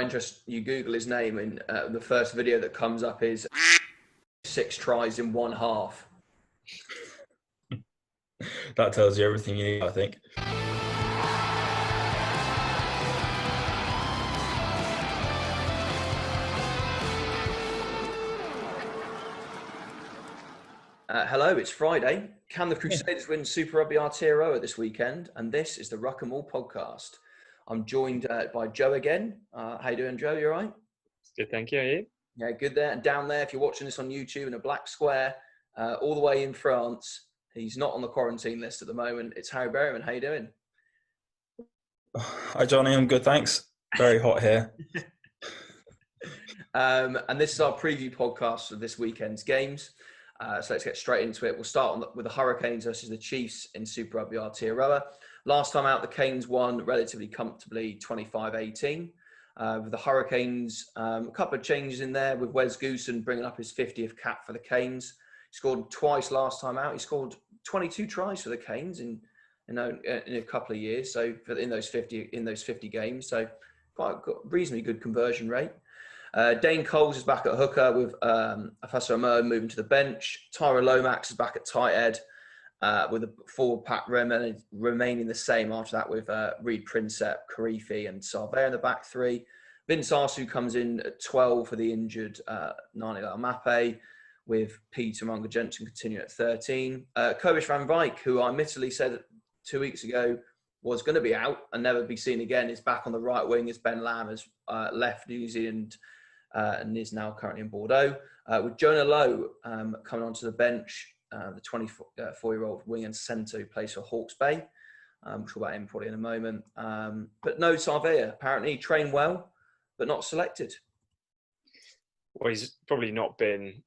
interest, you Google his name and the first video that comes up is 6 tries in one half. That tells you everything you need, I think. Hello, it's Friday. Can the Crusaders win Super Rugby Aotearoa this weekend? And this is the Ruck 'Em All podcast. I'm joined by Joe again. How you doing, Joe? You all right? Good, thank you. Are you? Yeah, good there. And down there, if you're watching this on YouTube in a black square, all the way in France, he's not on the quarantine list at the moment. It's Harry Berryman. How you doing? Hi, Johnny. I'm good, thanks. Very hot here. And this is our preview podcast of this weekend's games. So let's get straight into it. We'll start with the Hurricanes versus the Chiefs in Super Rugby Aotearoa. Last time out, the Canes won relatively comfortably 25-18. With the Hurricanes, a couple of changes in there with Wes Goosen bringing up his 50th cap for the Canes. He scored twice last time out. He scored 22 tries for the Canes in a couple of years. So in those 50 games, so quite reasonably good conversion rate. Dane Coles is back at hooker with Afasa Amur moving to the bench. Tyra Lomax is back at tight head with the forward pack remaining the same after that with Reid Prinsep, Karifi and Sarvea in the back three. Vince Arsu comes in at 12 for the injured Nani Mape, with Peter Munger Jensen continuing at 13. Kovish van Wyk, who I admittedly said 2 weeks ago was going to be out and never be seen again, is back on the right wing as Ben Lam has left New Zealand and is now currently in Bordeaux. With Jonah Lowe coming onto the bench, the 24-year-old wing and centre who plays for Hawke's Bay. We'll talk about him probably in a moment. But no Sarvea. Apparently he trained well, but not selected. Well, he's probably not been...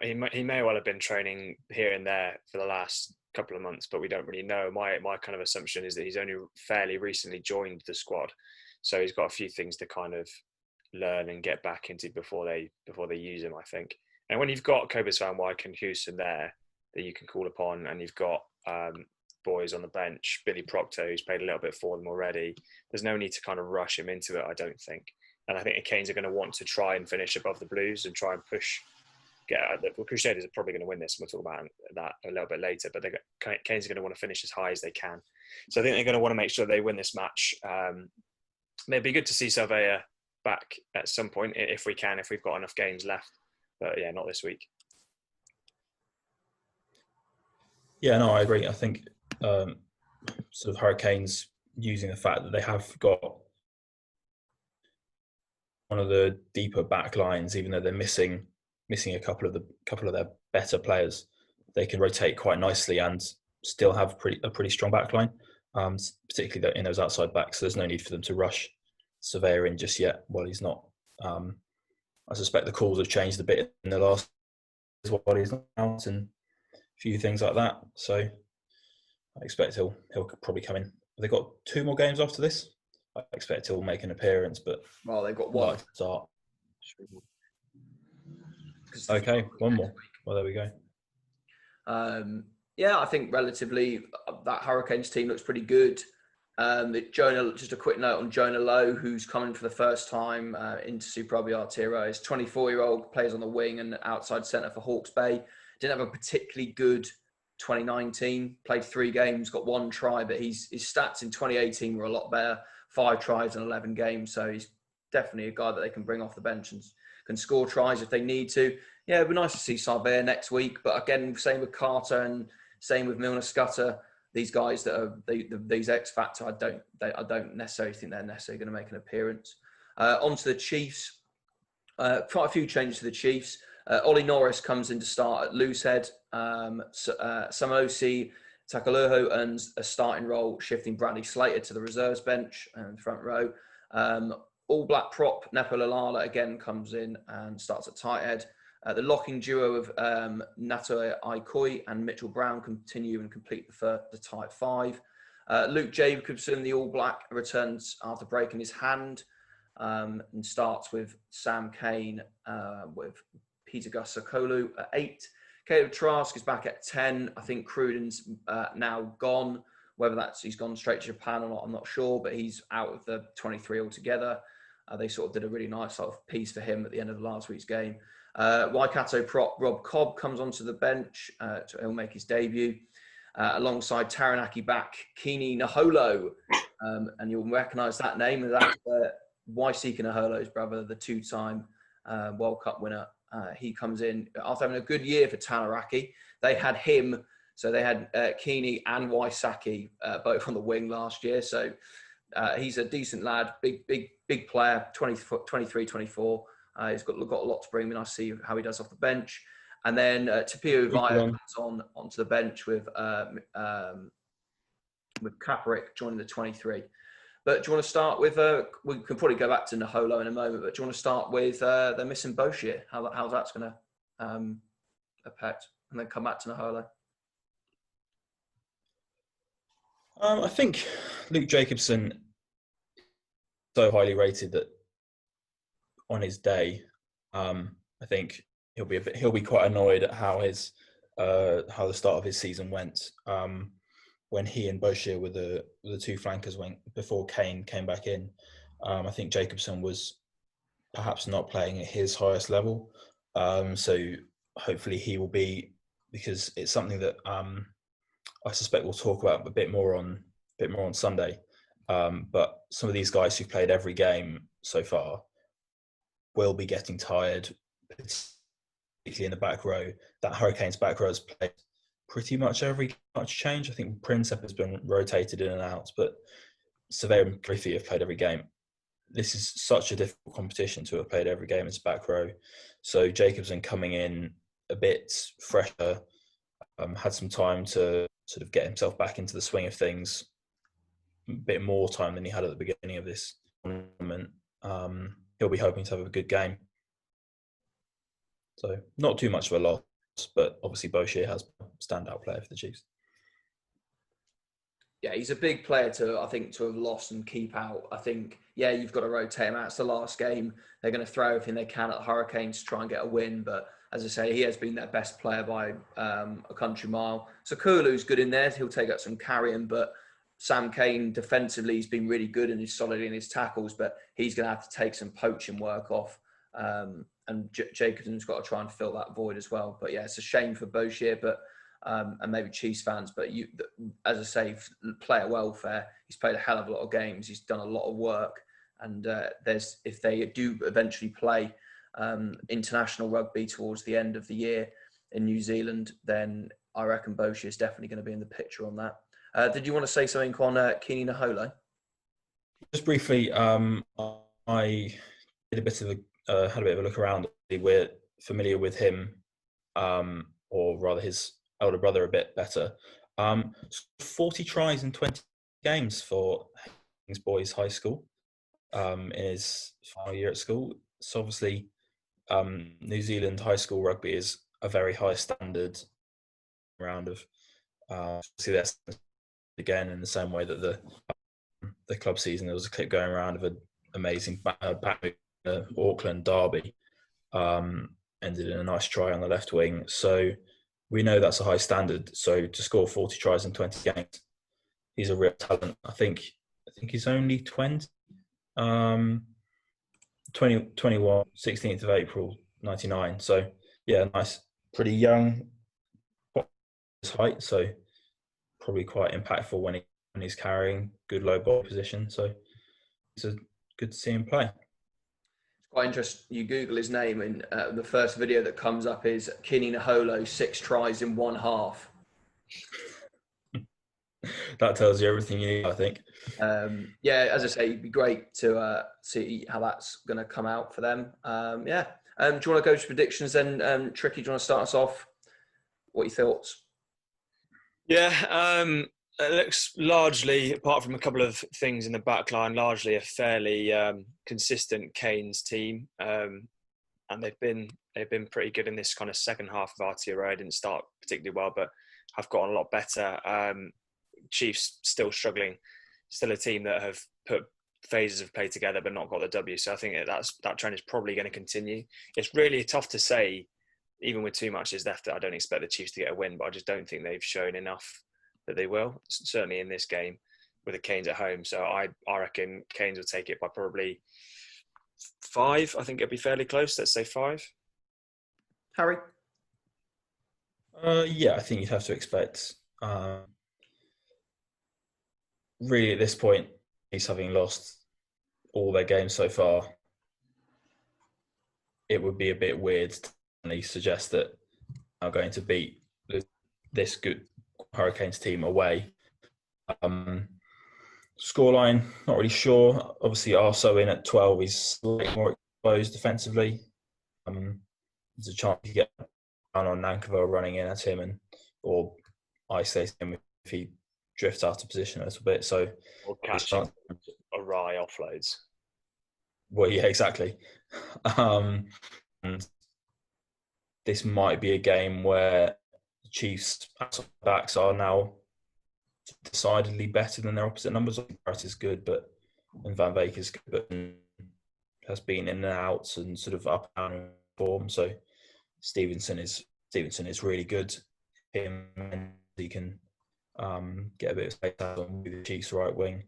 He may well have been training here and there for the last couple of months, but we don't really know. My kind of assumption is that he's only fairly recently joined the squad. So he's got a few things to kind of learn and get back into before they use him, I think. And when you've got Kovish van Wyk and Houston there that you can call upon, and you've got boys on the bench, Billy Proctor, who's played a little bit for them already, there's no need to kind of rush him into it, I don't think. And I think the Canes are going to want to try and finish above the Blues and try and push. The Crusaders are probably going to win this, and we'll talk about that a little bit later, but Canes are going to want to finish as high as they can. So I think they're going to want to make sure they win this match. It'd be good to see Sarvea back at some point if we've got enough games left. But yeah, not this week. Yeah, no, I agree. I think sort of Hurricanes using the fact that they have got one of the deeper back lines, even though they're missing a couple of their better players, they can rotate quite nicely and still have a pretty strong back line, particularly in those outside backs. So there's no need for them to rush Surveyor in just yet while he's not. I suspect the calls have changed a bit in the last while he's not out and a few things like that. So I expect he'll probably come in. Have they got 2 more games after this? I expect he'll make an appearance, but they've got one. Start. Okay, one more. Well, there we go. Yeah, I think relatively that Hurricanes team looks pretty good. Just a quick note on Jonah Lowe, who's coming for the first time into Super Rugby Aotearoa. He's 24-year-old, plays on the wing and outside centre for Hawke's Bay. Didn't have a particularly good 2019. Played 3 games, got 1 try, but his stats in 2018 were a lot better. 5 tries in 11 games, so he's definitely a guy that they can bring off the bench and can score tries if they need to. Yeah, it'd be nice to see Sarvea next week. But again, same with Carter and same with Milner Scudder. These guys that are these X Factor, I don't necessarily think they're necessarily going to make an appearance. On to the Chiefs. Quite a few changes to the Chiefs. Ollie Norris comes in to start at loosehead. Samosi Takaluho earns a starting role, shifting Bradley Slater to the reserves bench and front row. All Black prop Nepo Lalala again comes in and starts at tight head. The locking duo of Nato Aikoi and Mitchell Brown continue and complete the tight 5. Luke Jacobson, the All Black, returns after breaking his hand and starts with Sam Kane with Peter Gusakolu at 8. Caleb Trask is back at 10. I think Cruden's now gone. Whether he's gone straight to Japan or not, I'm not sure, but he's out of the 23 altogether. They sort of did a really nice sort of piece for him at the end of last week's game. Waikato prop Rob Cobb comes onto the bench. He'll make his debut alongside Taranaki back Kini Naholo. And you'll recognise that name. That's Waisika Naholo's brother, the two-time World Cup winner. He comes in after having a good year for Taranaki. They had him, so they had Kini and Waisaki both on the wing last year. So he's a decent lad, big player, 23, 24. He's got a lot to bring. I mean, I see how he does off the bench. And then Tapio Vaya comes onto the bench with Kaparik joining the 23. But do you want to start with, we can probably go back to Naholo in a moment, but do you want to start with they're missing Boshier, how that's going to affect, and then come back to Naholo? I think Luke Jacobson so highly rated that on his day, I think he'll be quite annoyed at how the start of his season went. When he and Boshier were the two flankers went before Kane came back in. I think Jacobson was perhaps not playing at his highest level. So hopefully he will be, because it's something that I suspect we'll talk about a bit more on Sunday. But some of these guys who've played every game so far will be getting tired, particularly in the back row. That Hurricanes back row has played pretty much every much change. I think Princep has been rotated in and out, but Surveyor and Griffey have played every game. This is such a difficult competition to have played every game as back row. So Jacobson coming in a bit fresher, had some time to sort of get himself back into the swing of things, a bit more time than he had at the beginning of this tournament. He'll be hoping to have a good game. So not too much of a loss, but obviously Boshier has a standout player for the Chiefs. Yeah, he's a big player to have lost and keep out. I think, you've got to rotate him out. It's the last game. They're going to throw everything they can at the Hurricanes to try and get a win. But as I say, he has been their best player by a country mile. So Kulu's good in there. He'll take up some carrying. But Sam Cane, defensively, he's been really good and he's solid in his tackles. But he's going to have to take some poaching work off. And Jacobson's got to try and fill that void as well. But yeah, it's a shame for Boshier, but and maybe Chiefs fans. But as I say, player welfare. He's played a hell of a lot of games. He's done a lot of work. And if they do eventually play international rugby towards the end of the year in New Zealand, then I reckon Boshier is definitely going to be in the picture on that. Did you want to say something on Kini Naholo? Just briefly, I did had a bit of a look around. We're familiar with him, or rather his elder brother, a bit better. 40 tries in 20 games for Hastings Boys High School in his final year at school. So obviously, New Zealand high school rugby is a very high standard round of. See that again in the same way that the club season, there was a clip going around of an amazing back Auckland derby, ended in a nice try on the left wing. So we know that's a high standard. So to score 40 tries in 20 games, he's a real talent. I think he's only 20. 21, 16th of April, 99. So yeah, nice, pretty young, his height. So probably quite impactful when he's carrying, good low ball position. So it's good to see him play. Quite interesting. You Google his name, and the first video that comes up is Kini Naholo 6 tries in one half. That tells you everything you need, I think. As I say, it'd be great to see how that's going to come out for them. Do you want to go to predictions then? Tricky, do you want to start us off? What are your thoughts? Yeah, it looks largely, apart from a couple of things in the back line, largely a fairly consistent Canes team, and they've been pretty good in this kind of second half of Aotearoa. Didn't start particularly well, but have gotten a lot better. Chiefs still struggling, still a team that have put phases of play together but not got the W. So I think that trend is probably going to continue. It's really tough to say, even with 2 matches left, that I don't expect the Chiefs to get a win, but I just don't think they've shown enough that they will, certainly in this game with the Canes at home. So I reckon Canes will take it by probably 5. I think it'll be fairly close. Let's say 5. Harry? Yeah, I think you'd have to expect. Really, at this point, he's having lost all their games so far. It would be a bit weird to suggest that are going to beat this good Hurricanes team away. Scoreline, not really sure. Obviously, Arso in at 12, he's slightly more exposed defensively. There's a chance to get down on Nankivell running in at him or isolate him if he drifts out of position a little bit. So, or catching awry offloads. Well, yeah, exactly. And this might be a game where the Chiefs' backs are now decidedly better than their opposite numbers. Barrett is good, and Van Beek is good, but has been in and out and sort of up and down form. So Stevenson is really good. He can get a bit of space out on the Chiefs' right wing.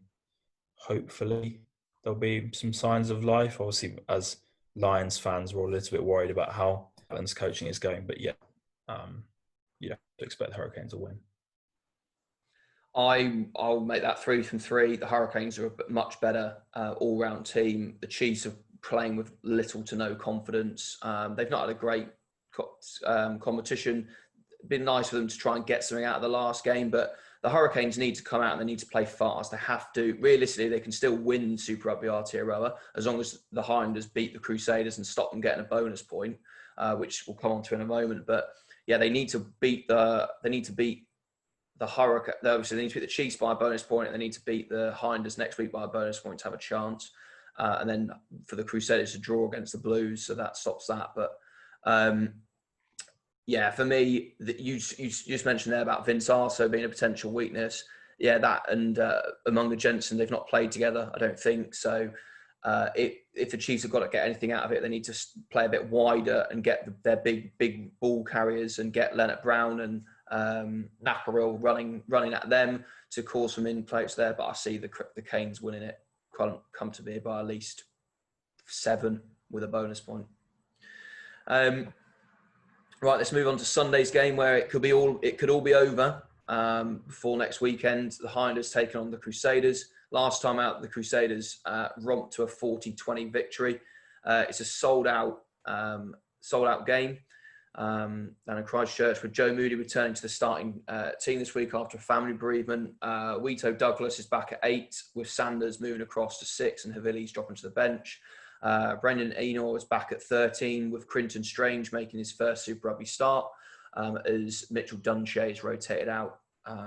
Hopefully, there'll be some signs of life. Obviously, as Lions fans, we're a little bit worried about how Allen's coaching is going, but yeah, you don't expect the Hurricanes to win. I'll make that 3 from 3. The Hurricanes are a much better all-round team. The Chiefs are playing with little to no confidence. They've not had a great competition. Been nice for them to try and get something out of the last game, but the Hurricanes need to come out and they need to play fast. They have to. Realistically, they can still win Super Rugby Aotearoa as long as the Highlanders beat the Crusaders and stop them getting a bonus point, which we'll come on to in a moment. But yeah, they need to beat the Hurricane. Obviously, they need to beat the Chiefs by a bonus point, and they need to beat the Highlanders next week by a bonus point to have a chance. And then for the Crusaders to draw against the Blues, so that stops that. But yeah, for me, you just mentioned there about Vince Arso being a potential weakness. Yeah, that and Amunga Jensen, they've not played together, I don't think. So if the Chiefs have got to get anything out of it, they need to play a bit wider and get their big ball carriers and get Leonard Brown and Naparil running at them to cause some in-plays there. But I see the Canes winning it comfortably by at least 7 with a bonus point. Right, let's move on to Sunday's game where it could all be over before next weekend. The Highlanders taking on the Crusaders. Last time out, the Crusaders romped to a 40-20 victory. It's a sold out game down in Christchurch, with Joe Moody returning to the starting team this week after a family bereavement. Wito Douglas is back at 8, with Sanders moving across to 6 and Havili's dropping to the bench. Brendan Enor is back at 13, with Crinton Strange making his first Super Rugby start, as Mitchell Dunshea is rotated out,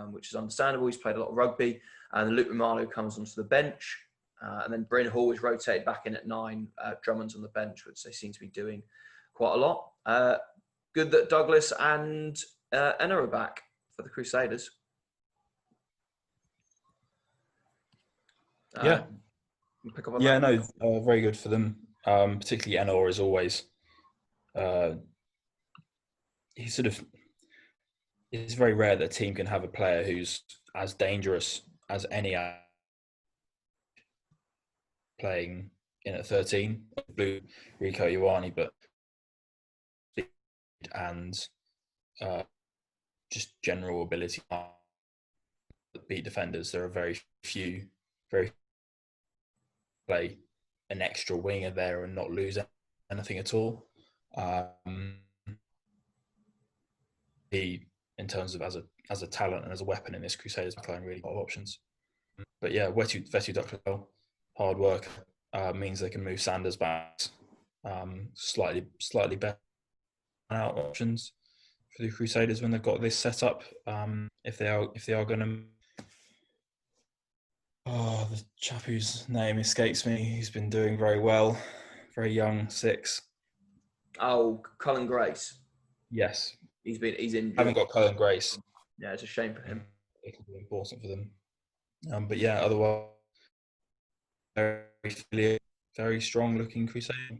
which is understandable. He's played a lot of rugby. And Luke Romano comes onto the bench. And then Bryn Hall is rotated back in at 9. Drummond's on the bench, which they seem to be doing quite a lot. Good that Douglas and Enor are back for the Crusaders. Yeah. Pick up on yeah, that. no, very good for them. Particularly Enor is always. It's very rare that a team can have a player who's as dangerous as any playing in at 13. Blue Rico Ioane, but and just general ability to beat defenders. There are very few play an extra winger there and not lose anything at all. He, in terms of as a talent and as a weapon in this Crusaders playing really a lot of options. But yeah, Vetu Duckwell, hard work, means they can move Sanders back. Slightly better out options for the Crusaders when they've got this set up. If they are going to. Oh, the chap whose name escapes me. He's been doing very well. Very young, 6. Oh, Colin Grace. Yes. He's injured. Haven't got Colin Grace. Yeah, it's a shame for him. It could be important for them. But yeah, otherwise, very strong looking Crusader.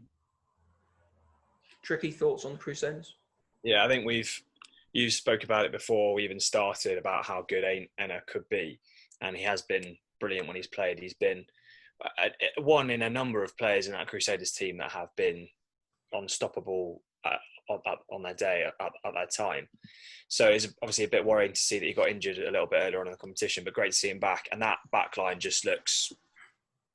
Tricky thoughts on the Crusaders? Yeah, I think you spoke about it before we even started about how good Enor could be, and he has been brilliant when he's played. He's been one in a number of players in that Crusaders team that have been unstoppable on their day at that time. So it's obviously a bit worrying to see that he got injured a little bit earlier on in the competition, but great to see him back. And that back line just looks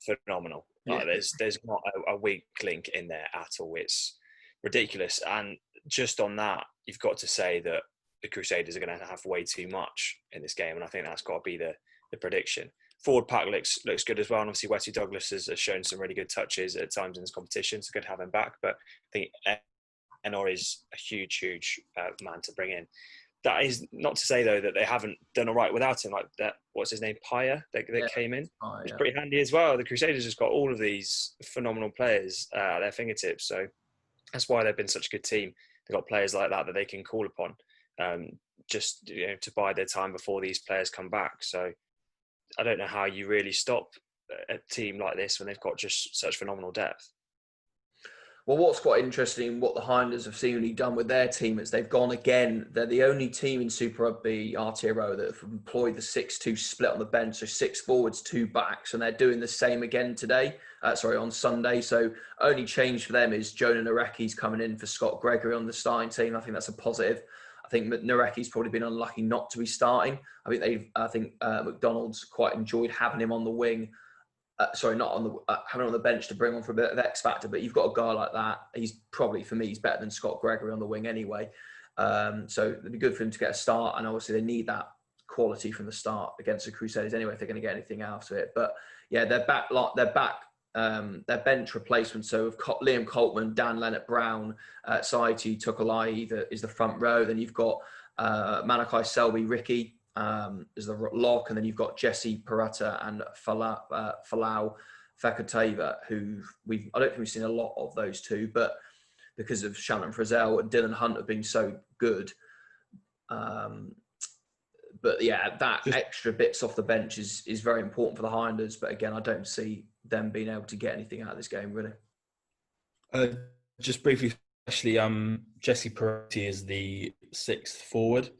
phenomenal. Yeah. There's not a weak link in there at all. It's ridiculous. And just on that, you've got to say that the Crusaders are going to have way too much in this game, and I think that's got to be the prediction. Forward pack looks good as well, and obviously Wesley Douglas has shown some really good touches at times in this competition. It's good to have him back, but I think Enor is a huge man to bring in. That is not to say though that they haven't done all right without him. Like that, what's his name, Paya, that came in. It's pretty handy as well. The Crusaders just got all of these phenomenal players at their fingertips, so that's why they've been such a good team. They've got players like that they can call upon, just to bide their time before these players come back. So I don't know how you really stop a team like this when they've got just such phenomenal depth. Well, what's quite interesting, what the Highlanders have seemingly done with their team is they've gone again. They're the only team in Super Rugby Aotearoa that have employed the 6-2 split on the bench, so 6 forwards, 2 backs, and they're doing the same again today. On Sunday. So only change for them is Jonah Nareki's coming in for Scott Gregory on the starting team. I think that's a positive. I think Nareki's probably been unlucky not to be starting. I think McDonald's quite enjoyed having him on the wing. Having him on the bench to bring on for a bit of X factor. But you've got a guy like that. He's probably, for me, he's better than Scott Gregory on the wing anyway. So it'd be good for him to get a start. And obviously they need that quality from the start against the Crusaders anyway if they're going to get anything out of it. But yeah, they're back. Their bench replacement. So we've got Liam Coltman, Dan Leonard-Brown, Saiti Tukolai is the front row. Then you've got Malachi Selby, Ricky is the lock, and then you've got Jesse Parata and Falau Fakatava, who I don't think we've seen a lot of those two, but because of Shannon Frizzell and Dylan Hunt have been so good. But yeah, that extra bits off the bench is very important for the Highlanders. But again, I don't see them being able to get anything out of this game, really. Just briefly, actually, Jesse Peretti is the 6th forward.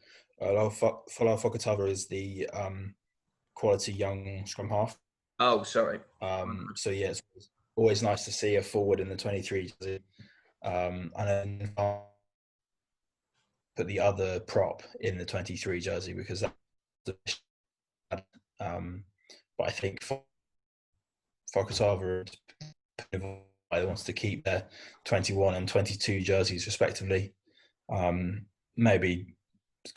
Falau Fakatava is the quality young scrum half. Oh, sorry. So yeah, it's always nice to see a forward in the 23. And then put the other prop in the 23 jersey because that's but I think Fakatava wants to keep their 21 and 22 jerseys respectively. Maybe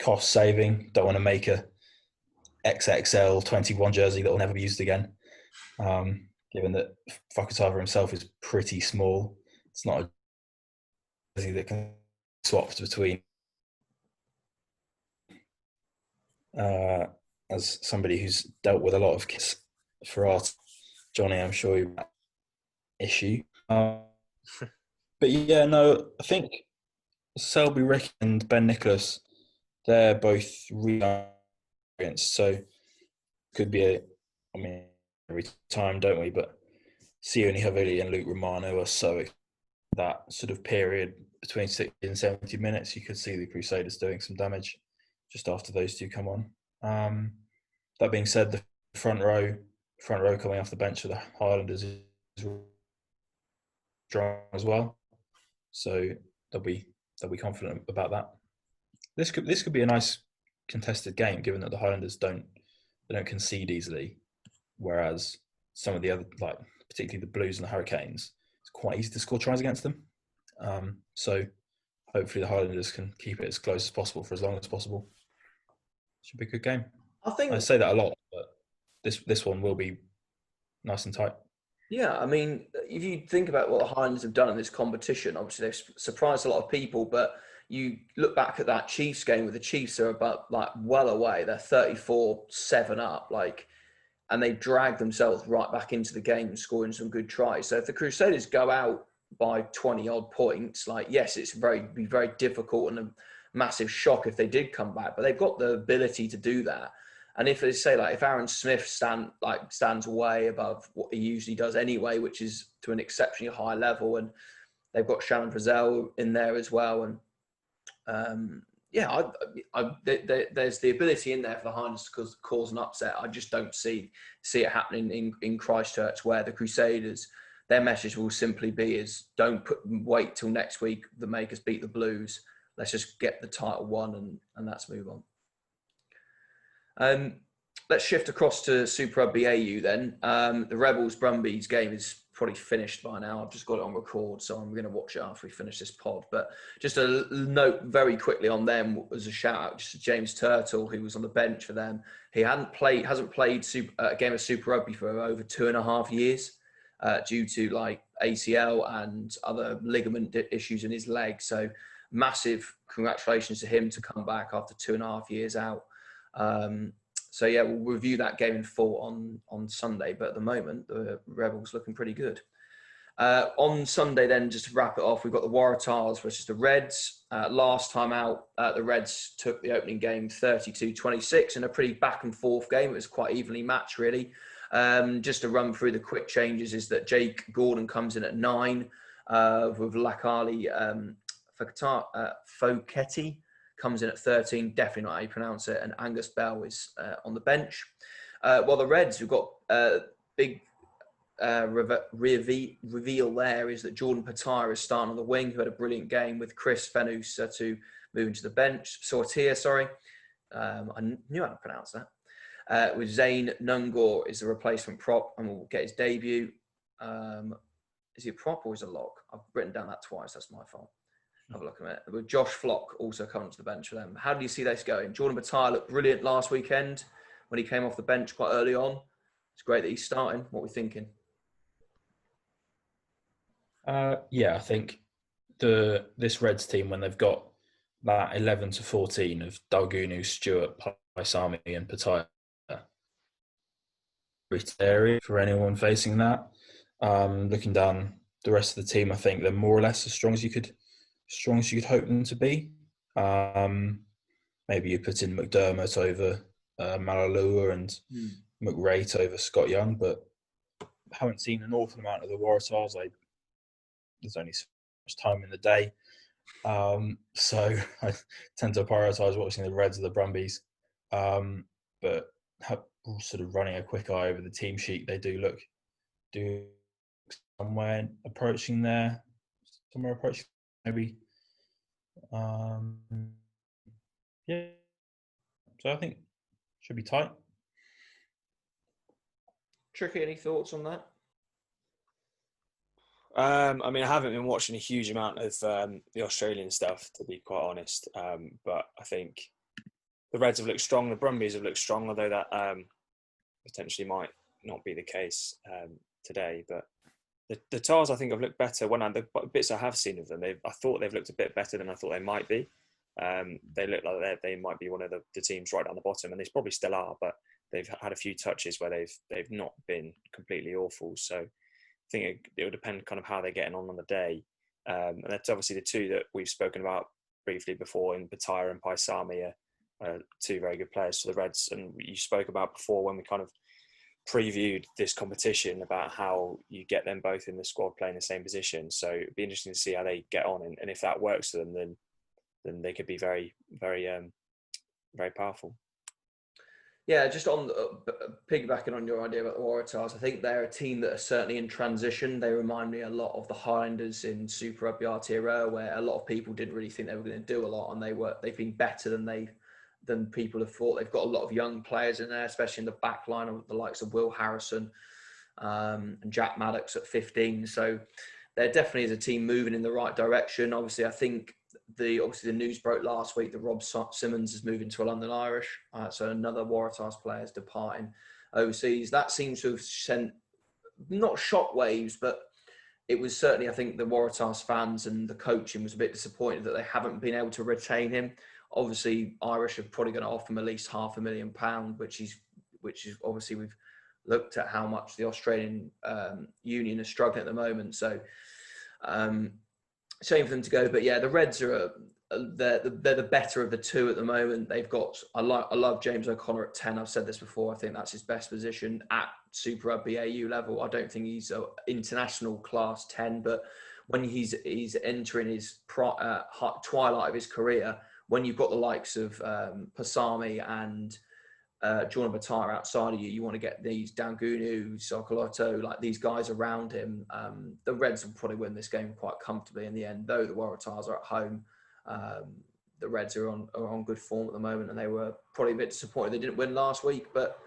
cost saving, don't want to make a XXL 21 jersey that will never be used again, given that Fakatava himself is pretty small. It's not a jersey that can be swapped between. As somebody who's dealt with a lot of kids for art, Johnny, I'm sure you issue. But yeah, no, I think Selby, Rick and Ben Nicholas, they're both really experienced. So could be every time, don't we? But Sione Havili and Luke Romano are so that sort of period between 60 and 70 minutes, you could see the Crusaders doing some damage just after those two come on. That being said, the front row coming off the bench for the Highlanders is strong as well, so they'll be confident about that. This could be a nice contested game, given that the Highlanders don't concede easily, whereas some of the other, like particularly the Blues and the Hurricanes, it's quite easy to score tries against them. So hopefully the Highlanders can keep it as close as possible for as long as possible. Should be a good game. I say that a lot, but this one will be nice and tight. Yeah, I mean, if you think about what the Highlanders have done in this competition, obviously they've surprised a lot of people, but you look back at that Chiefs game where the Chiefs are about well away. They're 34-7 up, and they dragged themselves right back into the game, scoring some good tries. So if the Crusaders go out by 20 odd points, yes, it's be very difficult and a massive shock if they did come back, but they've got the ability to do that. And if they say if Aaron Smith stands way above what he usually does anyway, which is to an exceptionally high level, and they've got Shannon Frizzell in there as well, and yeah, there's the ability in there for the Highlanders to cause an upset. I just don't see it happening in Christchurch, where the Crusaders, their message will simply be is wait till next week to make us beat the Blues. Let's just get the title won and let's move on. Let's shift across to Super Rugby AU then. The Rebels Brumbies game is probably finished by now. I've just got it on record, so I'm going to watch it after we finish this pod. But just a note very quickly on them was a shout out just to James Turtle, who was on the bench for them. He hasn't played a game of Super Rugby for over 2.5 years due to like ACL and other ligament issues in his leg. So massive congratulations to him to come back after 2.5 years out. So yeah, we'll review that game in full on Sunday. But at the moment, the Rebels looking pretty good. On Sunday, then, just to wrap it off, we've got the Waratahs versus the Reds. Last time out, the Reds took the opening game 32-26 in a pretty back and forth game. It was quite evenly matched, really. Just to run through the quick changes is that Jake Gordon comes in at 9 with Lakali Foketti comes in at 13, definitely not how you pronounce it, and Angus Bell is on the bench. While the Reds, we've got big reveal there is that Jordan Patire is starting on the wing, who had a brilliant game, with Chris Fenus to moving to the bench. I knew how to pronounce that. With Zane Nungor is the replacement prop, and we'll get his debut. Is he a prop or is he a lock? I've written down that twice, that's my fault. Have a look at it. With Josh Flock also coming to the bench for them. How do you see this going? Jordan Patire looked brilliant last weekend when he came off the bench quite early on. It's great that he's starting. What are we thinking? Yeah, I think this Reds team, when they've got that 11-14 of Dalgunu, Stewart, Paisami and Patire, area for anyone facing that. Looking down the rest of the team, I think they're more or less as strong as you could hope them to be. Maybe you put in McDermott over Malalua and McRate over Scott Young, but haven't seen an awful amount of the Waratahs. There's only so much time in the day, so I tend to prioritise watching the Reds or the Brumbies. But sort of running a quick eye over the team sheet, they do look somewhere approaching maybe. Yeah, so I think should be tight. Tricky, any thoughts on that? I mean, I haven't been watching a huge amount of the Australian stuff, to be quite honest. But I think the Reds have looked strong. The Brumbies have looked strong, although that potentially might not be the case today. But the Tars, I think, have looked better. The bits I have seen of them, I thought they've looked a bit better than I thought they might be. They look like they might be one of the teams right down the bottom, and they probably still are. But they've had a few touches where they've not been completely awful. So I think it will depend kind of how they're getting on the day. And that's obviously the two that we've spoken about briefly before in Patire and Paisami are two very good players for the Reds. And you spoke about before when we kind of previewed this competition about how you get them both in the squad playing the same position. So it'd be interesting to see how they get on. And if that works for them, then they could be very, very, very powerful. Yeah, just on piggybacking on your idea about the Waratahs, I think they're a team that are certainly in transition. They remind me a lot of the Highlanders in Super Rugby Aotearoa, where a lot of people didn't really think they were going to do a lot, and they've been better than people have thought. They've got a lot of young players in there, especially in the back line of the likes of Will Harrison and Jack Maddox at 15. So there definitely is a team moving in the right direction. Obviously, I think the news broke last week that Rob Simmons is moving to a London Irish. So another Waratahs player is departing overseas. That seems to have sent not shockwaves, but it was certainly, I think, the Waratahs fans and the coaching was a bit disappointed that they haven't been able to retain him. Obviously, Irish are probably going to offer him at least £500,000, which is obviously we've looked at how much the Australian Union is struggling at the moment. So shame for them to go, but yeah, the Reds are they're the better of the two at the moment. They've got I love James O'Connor at 10. I've said this before. I think that's his best position at Super Rugby AU level. I don't think he's an international class 10, but when he's entering his twilight of his career, when you've got the likes of Pasami and Jordan Batar outside of you, you want to get these Dangunu, Sokolotto, like these guys around him. The Reds will probably win this game quite comfortably in the end, though the Waratahs are at home. The Reds are on good form at the moment, and they were probably a bit disappointed they didn't win last week, but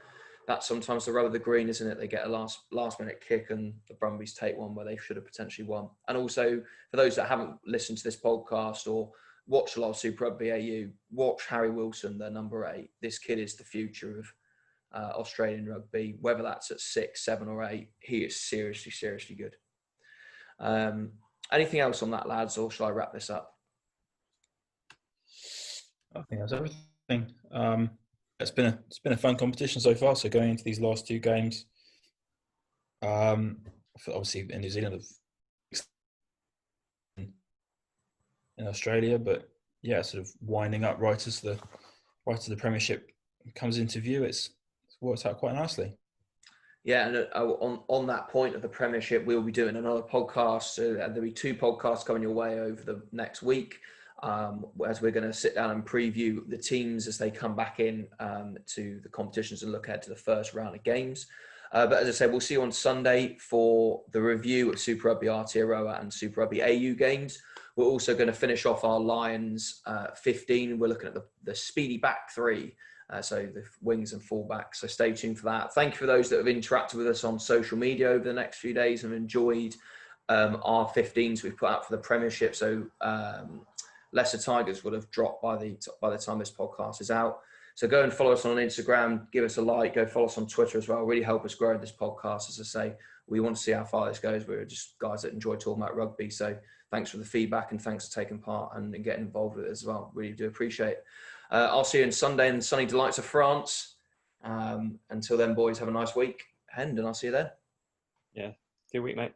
that's sometimes the rub of the green, isn't it? They get a last minute kick and the Brumbies take one where they should have potentially won. And also, for those that haven't listened to this podcast or watched a lot of Super Rugby AU, watch Harry Wilson, their number 8. This kid is the future of Australian rugby. Whether that's at 6, 7 or 8, he is seriously, seriously good. Anything else on that, lads, or shall I wrap this up? I think that's everything. It's been a fun competition so far. So going into these last 2 games, obviously in New Zealand, in Australia, but yeah, sort of winding up right as the Premiership comes into view. It's worked out quite nicely. Yeah, and on that point of the Premiership, we'll be doing another podcast. So there'll be 2 podcasts coming your way over the next week, as we're going to sit down and preview the teams as they come back in to the competitions and look ahead to the first round of games. But as I said, we'll see you on Sunday for the review of Super Rugby Aotearoa and Super Rugby AU games. We're also going to finish off our Lions 15. We're looking at the speedy back 3. So the wings and fullbacks. So stay tuned for that. Thank you for those that have interacted with us on social media over the next few days and enjoyed our 15s we've put out for the Premiership. So Lesser Tigers would have dropped by the time this podcast is out. So go and follow us on Instagram. Give us a like. Go follow us on Twitter as well. Really help us grow this podcast. As I say, we want to see how far this goes. We're just guys that enjoy talking about rugby. So thanks for the feedback and thanks for taking part and getting involved with it as well. Really do appreciate it. I'll see you on Sunday in the sunny delights of France. Until then, boys, have a nice week. And I'll see you then. Yeah. Good week, mate.